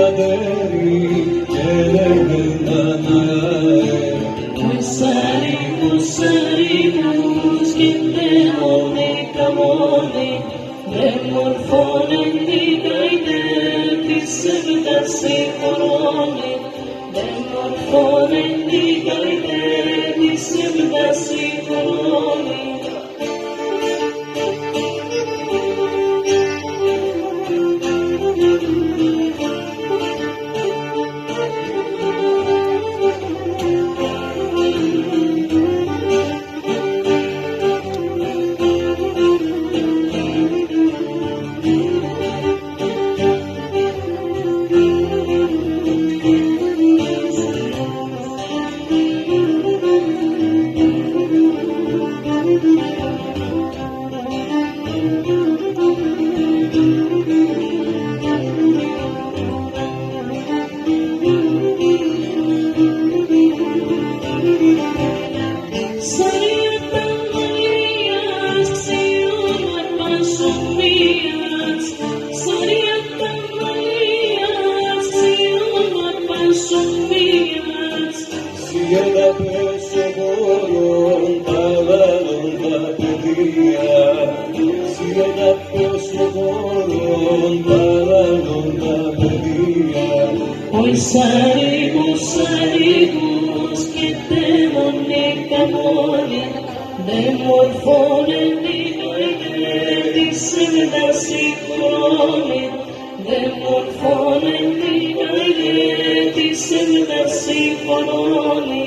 κατέρι και λεγεναναέ. Σαρίκους, σαρίκους και δαίμονοι καμώνοι, δεν μορφώνεν την καηδέ της εύτας συγχωρώνει, δεν μορφώνεν την καηδέ της εύτας συγχωρώνει. Σιέτα πέσω μόνον παράλλον τα παιδεία, σιέτα πέσω μόνον παράλλον τα παιδεία. Οι σαρίκους, σαρίκους και δαίμονοι καμώνοι, δεν μορφώνεν την καηδέ της εύτας συγχωρώνει, δεν μορφώνεν την καηδέ της εύτας συγχωρώνει.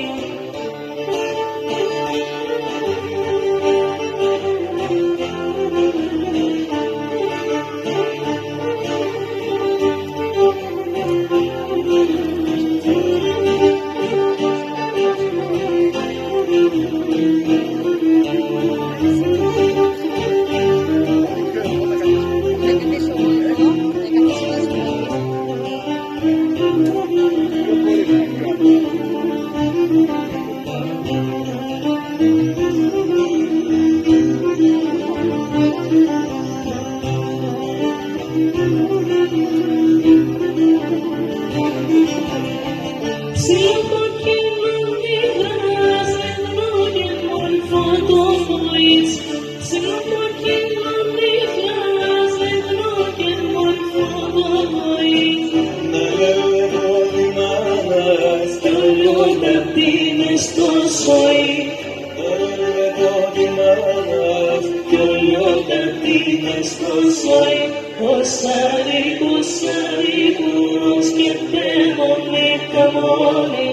Οι σαρίκους, σαρίκους και δαίμονοι καμώνοι,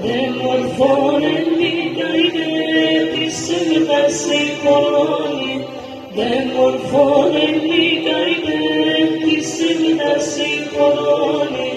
δεν μορφώνεν την καηδέ της εύτας συγχωρώνει, δεν μορφώνεν την καηδέ της εύτας συγχωρώνει.